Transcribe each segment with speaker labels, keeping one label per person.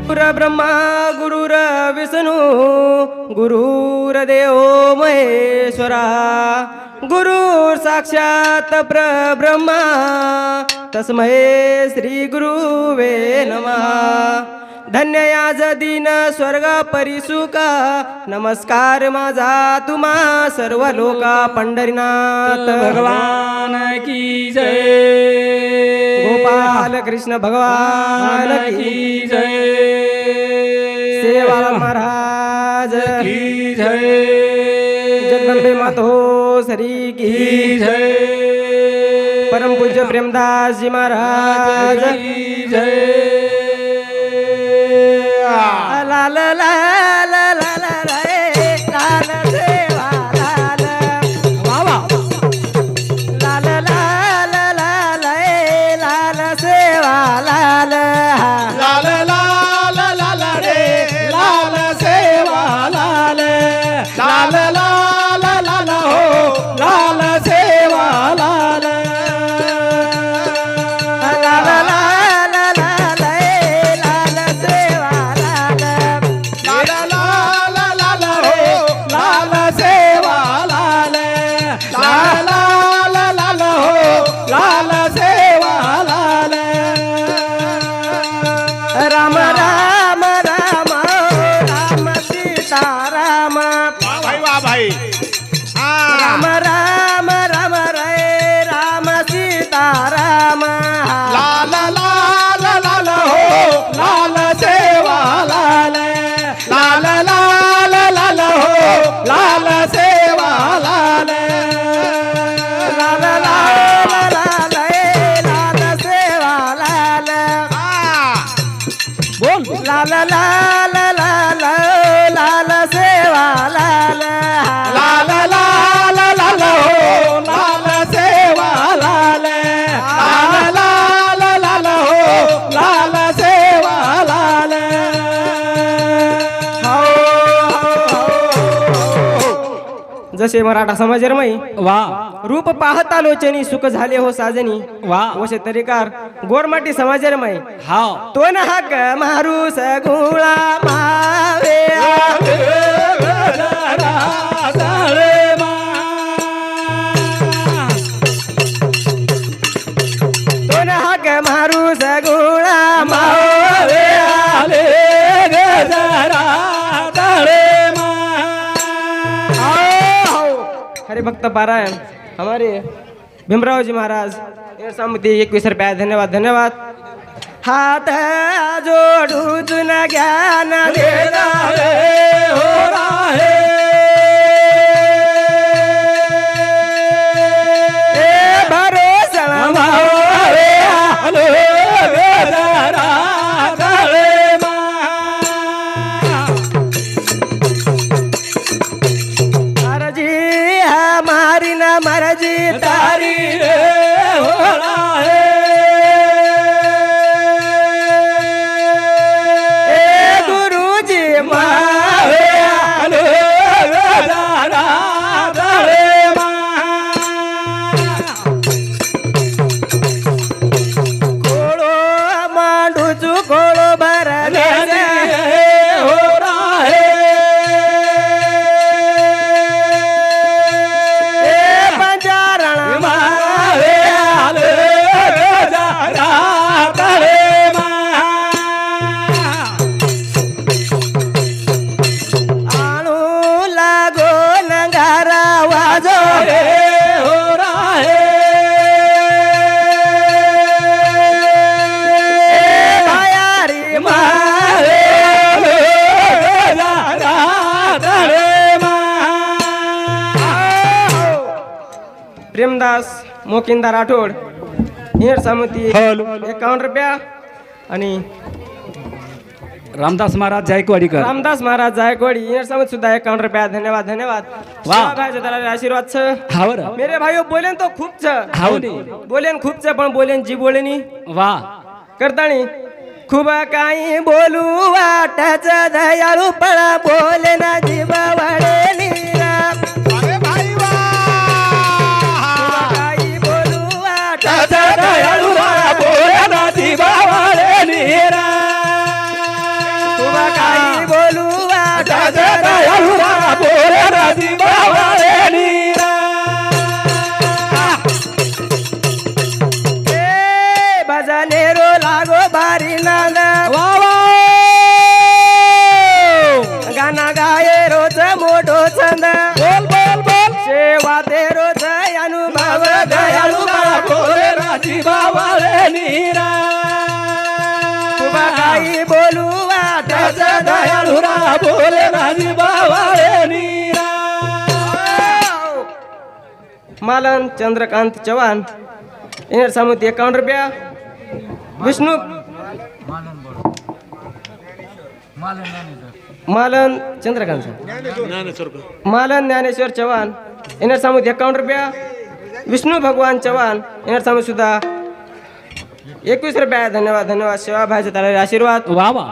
Speaker 1: ब्रह्मा गुरुर विष्णू गुरुर्देव महेश्वरा गुरु साक्षात परब्रह्मा तस्मै श्री गुरुवे नमः। धन्य याज दीन स्वर्ग परिसुका नमस्कार माझा तुम्हा सर्व लोका पंढरीनाथ
Speaker 2: भगवान की जय।
Speaker 1: गोपाल कृष्ण भगवान की
Speaker 2: जय।
Speaker 1: सेवालाल महाराज
Speaker 2: की जय।
Speaker 1: जगदंबे मातो श्री की
Speaker 2: जय।
Speaker 1: परम पूज्य प्रेमदास जी महाराज
Speaker 2: की जय।
Speaker 1: लाल लाल लाल लाल लाल सेवा लाल
Speaker 2: वावा
Speaker 1: लाल लाल लाल लाल सेवा लाल
Speaker 2: लाल लाल लाल रे लाल सेवा लाल लाल लाल लाल हो लाल सेवा लाल
Speaker 1: लाल लाल लाल लाल सेवा लाल
Speaker 2: लाल लाल लाल हो लाल सेवा लाल लाल लाल लाल हो लाल सेवा लाल
Speaker 1: राम राम राम राम सीता राम
Speaker 2: भाई वाह भाई
Speaker 1: राम राम राम रे राम सीता राम
Speaker 2: लाल लाल लाल हो लाल सेवा लाल लाल लाल लाल हो लाल सेवा लाल
Speaker 1: लाल लाल लाल लाल सेवा लाल
Speaker 2: बोल
Speaker 1: लाल लाल लाल लाल सेवा लाल
Speaker 2: लाल लाल लाल हो लाल सेवा लाल लाल लाल लाल हो लाल सेवा लाल
Speaker 1: जसे मराठा समाजरमय
Speaker 2: वा
Speaker 1: रूप पाहता लोचनी सुख झाले हो साजनी
Speaker 2: वा
Speaker 1: वशे तरीकार गोरमाटी समाजरमय
Speaker 2: हाव
Speaker 1: तो न हाक मारूस गुळा मावे तो न हाक मारूस गुळा मावे हरे भक्त पारायण हमारे भीमराव जी महाराज ये सम्मति 21 रुपया धन्यवाद धन्यवाद। हाथ जोडू तुन ज्ञान दे
Speaker 2: हो राहे
Speaker 1: भरोसा मरजी हमारी न मरजी तारी
Speaker 2: रे हो राहे
Speaker 1: गुरु जी
Speaker 2: मारे
Speaker 1: कोळो मांडूचू कोळो भरले
Speaker 2: हो राहे
Speaker 1: पंजारण
Speaker 2: मारे
Speaker 1: आणू लागो नंगारा वाजो
Speaker 2: हो राहे
Speaker 1: भयारी
Speaker 2: मारे
Speaker 1: प्रेमदास मोकिंदा राठोड हिर सामती
Speaker 2: हॅलो.
Speaker 1: 51 रुपया आणि
Speaker 2: रामदास महाराज जायकवाडीकर
Speaker 1: रामदास महाराज जायकवाडी हिर सामत सुद्धा 51 रुपया धन्यवाद धन्यवाद।
Speaker 2: वाह.
Speaker 1: भाई जरा आशीर्वाद छ
Speaker 2: हावर
Speaker 1: मेरे भाइयों बोलेन तो खूप छ
Speaker 2: हाव नी
Speaker 1: बोलेन खूप छ पण बोलेन जी बोलेनी
Speaker 2: वा
Speaker 1: करतानी खूप काही बोलू वाटच दयाळू पण बोले ना जीव वडेली
Speaker 2: अरे भाई वा
Speaker 1: काही बोलू वाटच
Speaker 2: दयाळू बोला ना दिवाळे नीरा
Speaker 1: रो लागो बारी नांद
Speaker 2: वा वा
Speaker 1: गाना गाये रोज मोठो छंद
Speaker 2: बोल बोल बोल
Speaker 1: सेवा ते रोज अनुभव
Speaker 2: दयाळू बाळा बोले राजी बाबाळे नीरा
Speaker 1: तुबा काही बोलू वाटच
Speaker 2: दयाळू रा बोले राजी बाबाळे नीरा
Speaker 1: मालन चंद्रकांत चव्हाण इनर सामुती 51 रुपया विष्णू मालन चंद्रकांत मालन ज्ञानेश्वर चव्हाण इनर सामुती 51 रुपया विष्णू भगवान चव्हाण इनर सामुत सुद्धा 21 रुपया धन्यवाद धन्यवाद सेवा भाईचा तारा आशीर्वाद
Speaker 2: वा वा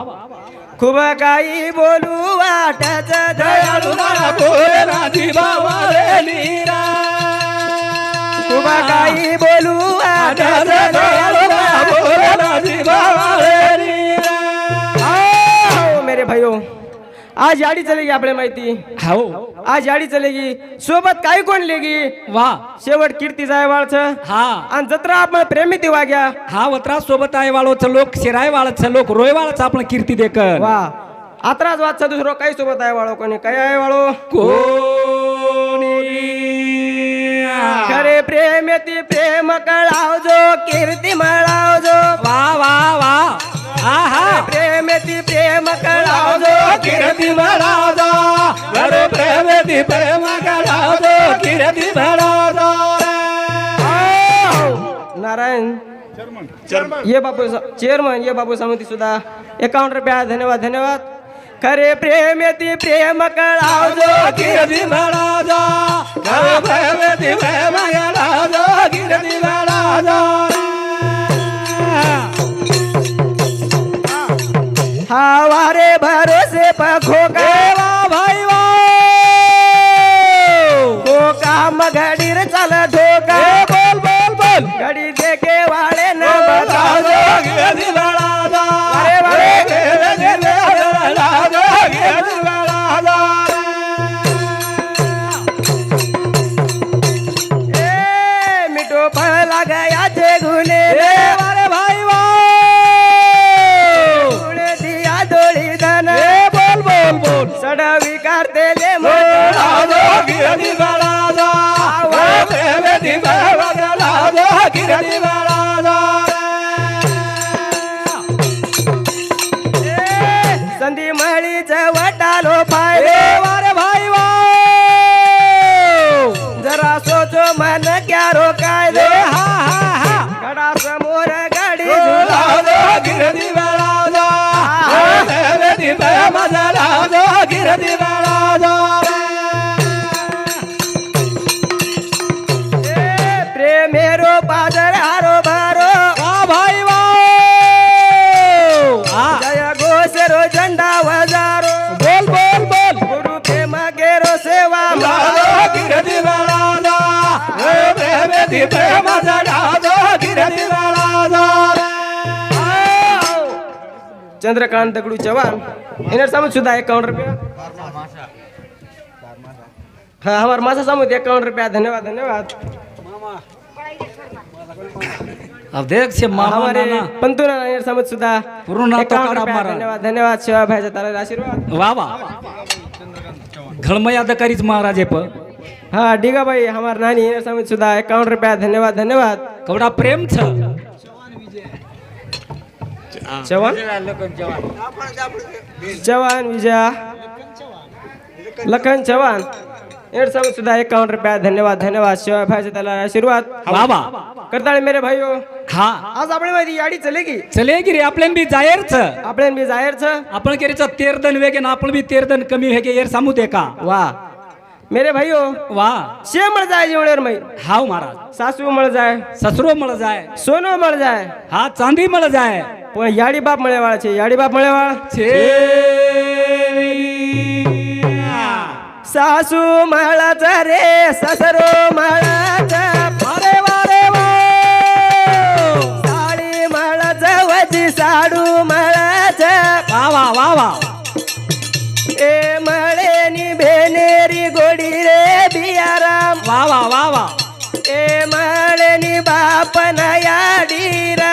Speaker 1: खूप काही बोलू वाटच
Speaker 2: दयाळू बाळा बोले राजी बाबाळे नीरा
Speaker 1: खूप काही बोलू वाटच
Speaker 2: दयाळू बाळा बोले राजी बाबाळे नीरा
Speaker 1: आओ मेरे भाइयों आज याडी चलेगी आपल्या माहिती
Speaker 2: हाओ
Speaker 1: आज याडी चलेगी सोबत काही कोण लेगी
Speaker 2: वा
Speaker 1: शेवट कीर्ती जायवाळचं
Speaker 2: हा
Speaker 1: आणि जत्रा आपण प्रेमी दिवा घ्या
Speaker 2: हा वत्रा सोबत आहे वाळोचं लोक शिराय वाळचं लोक रोय वाळचं आपण कीर्ती देकर
Speaker 1: वा आत्राच वाचचा दुसरं काही सोबत आहे वाळो कोणी काही आहे वाळो
Speaker 2: कोणी
Speaker 1: खरे प्रेम येते प्रेम कळाव जो कीर्ती मळाव जो
Speaker 2: वा वा वा आहा
Speaker 1: प्रेम येते प्रेम कळाव जो
Speaker 2: कीर्ती बळावतो बरो प्रेम ती प्रेम कळावतो कीर्ती बळावतो
Speaker 1: नारायण ये बापू चेअरमन ये बापू सामंती सुद्धा 51 रुपया धन्यवाद धन्यवाद खरे प्रेम येते प्रेम कळाव जो
Speaker 2: कीर्ती बळावतो बरो प्रेम ती प्रेम कळावतो कीर्ती बळावतो
Speaker 1: हवारे भरोसे पखो का
Speaker 2: वा भाई वा
Speaker 1: धोका मघडीर चाल धोका
Speaker 2: बोल बोल बोल
Speaker 1: घडी देखे वाळे न
Speaker 2: बळावतो कीर्ती बळावतो
Speaker 1: अरे वारे
Speaker 2: कीर्ती बळावतो कीर्ती बळावतो
Speaker 1: ए मिठो फळ लागायाचे गुन्हे
Speaker 2: वारे भाई वा
Speaker 1: गुणे दिया डोळी धन
Speaker 2: बोल बोल बोल
Speaker 1: सडवी काढतेले
Speaker 2: बळावतो कीर्ती बळावतो कीर्ती बळावतो कीर्ती बळावतो
Speaker 1: संधी मळीच वटालो फायदे
Speaker 2: वारे भाई वा
Speaker 1: जरा सोचो मन क्या रोकाय दे
Speaker 2: हा हा हा
Speaker 1: गडा समोर गाडी
Speaker 2: बळावतो कीर्ती बळावतो कीर्ती बळावतो कीर्ती बळावतो
Speaker 1: प्रेमेरो पाजर हारो भारो
Speaker 2: वा भाई वा
Speaker 1: जय घोषरो झंडा वजारो
Speaker 2: बोल बोल बोल
Speaker 1: गुरु प्रेम गेरो सेवा
Speaker 2: कीर्ती बळावतो कीर्ती बळावतो कीर्ती बळावतो
Speaker 1: चंद्रकांत दगडू चव्हाण इनर सामत सुद्धा 51 रुपया हाँ हमार मासा सामत 51 रुपया धन्यवाद धन्यवाद
Speaker 2: अब देख से मामा
Speaker 1: हमारे
Speaker 2: नाना
Speaker 1: पंतुना इनर सामत सुद्धा
Speaker 2: पूर्ण नातो
Speaker 1: 51
Speaker 2: काढा
Speaker 1: रुपया
Speaker 2: मारा.
Speaker 1: धन्यवाद धन्यवाद सेवा भाईचा तारा आशीर्वाद
Speaker 2: वा वा घळमय अधिकारीच महाराज आहे प
Speaker 1: हाँ डिगा भाई हमार नानी इनर सामत सुद्धा 51 रुपया धन्यवाद धन्यवाद
Speaker 2: कवडा प्रेम छ
Speaker 1: चव्हाण चव्हाण विजया लखन चव्हाण इनर सामत सुद्धा 51 रुपया धन्यवाद धन्यवाद सेवा भाईचा तारा आशीर्वाद
Speaker 2: वा वा
Speaker 1: करताळे मेरे भाइयों
Speaker 2: हा
Speaker 1: आज आपली माहिती याडी चलेगी
Speaker 2: चले गिरे आपल्यान बी जायरच
Speaker 1: आपल्यान बी जाहीरच
Speaker 2: आपण केरीच तेरदन वेगे ना आपण बी तेरदन कमी वेगे येर सामू दे का
Speaker 1: वा मेरे भाइयों
Speaker 2: वा
Speaker 1: शे मळ जाय जेवढ्यावर मै
Speaker 2: हाव महाराज
Speaker 1: सासू मळ जाय
Speaker 2: ससरो मळ जाय
Speaker 1: सोनो मळ जाय
Speaker 2: हा चांदी मळ जाय
Speaker 1: पण याडी बाप मळेवाळाचे याडी बाप मळेवाळ सासू मळाच रे ससरो मळाच
Speaker 2: अरे वा रे वा
Speaker 1: साडी मळाच वजी साडू मळाच
Speaker 2: वा वा वा वा
Speaker 1: ए मळेनी भेनेरी गोडी रे बियाराम
Speaker 2: वा वा वा वा
Speaker 1: ए मळेनी बाप न याडी रा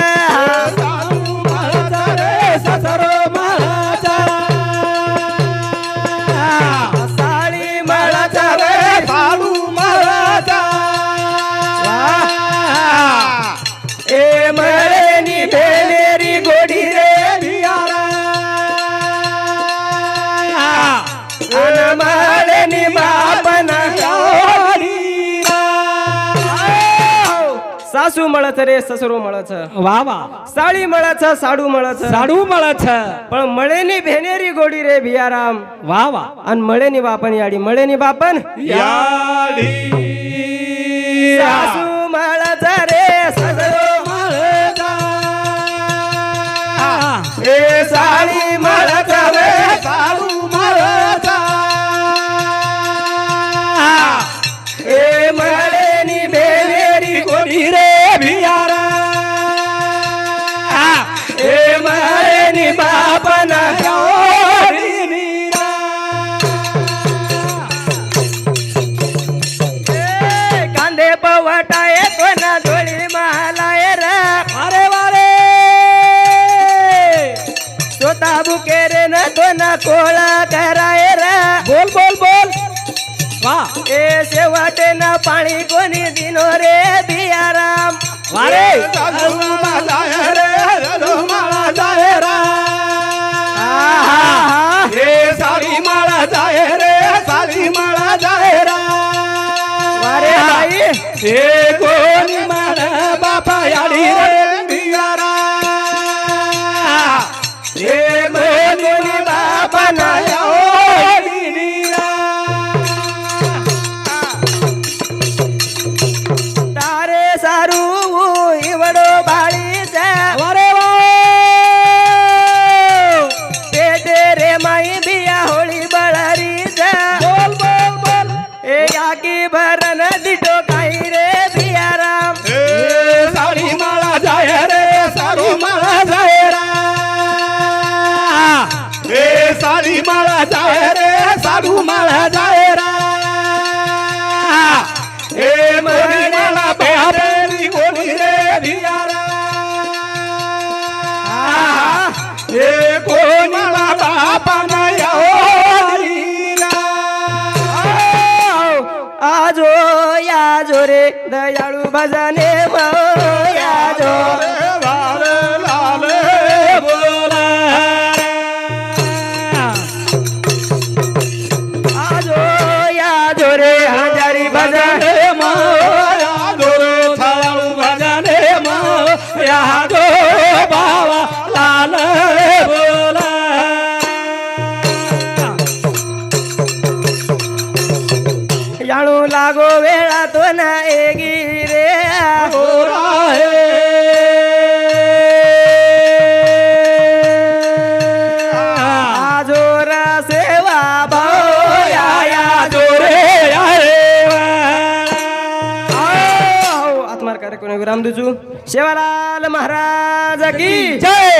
Speaker 1: सासू मळच रे ससरो मळच
Speaker 2: वा वा
Speaker 1: साळी मळच साडू मळच
Speaker 2: साडू मळच
Speaker 1: पण मळेनी भेनेरी गोडी रे भियाराम
Speaker 2: वा वा
Speaker 1: आणि मळेनी बापन याडी मळेनी बापन
Speaker 3: याडी
Speaker 1: सासू मळच रे ससरो
Speaker 3: ए साडी मळत रे साडू मळत
Speaker 1: ए मळेनी भेनेरी
Speaker 2: गोडी रे भियारा
Speaker 1: ए मळेनी बापन कांदे पवटाये कोणा डोळी महालाय रे
Speaker 2: अरे वारे
Speaker 1: स्वतः बुके रे न तो न कोळा कराय रे
Speaker 2: बोल बोल बोल वा
Speaker 1: ए शेवाटे न पाणी कोणी दिनो रे भियाराम
Speaker 2: वारे
Speaker 3: साडी माळा जाय रे साडी माळा जाय रा
Speaker 1: वारे बाई
Speaker 2: हे कोणी माळ बापा याडी रे
Speaker 3: भियारा
Speaker 1: ए कोणी बापन तारे सारू इवडो बाळीच
Speaker 2: वारे वा
Speaker 1: पेटे रे माई बिया होळी बळारीच
Speaker 2: बोल बोल बोल
Speaker 1: ए याकी भरन दिटो काही रे भियाराम
Speaker 3: साडी माळा जाय रे साडू माळा जाय रा ए साडी माळा जाय रे साडू माळा जाय रा ए मोरी माळा बापरी गोडी रे भियारा ए कोणी माळा बापाना
Speaker 1: आजो याजो रे दयाळू भजने याजो आजो याजो रे हजारी भजन जाणू लागो वेळा तो ना एगी रे आजोरा सेवा भाऊ या आत्मार कार्यक्रम विराम देजू शेवालाल महाराज की
Speaker 2: जय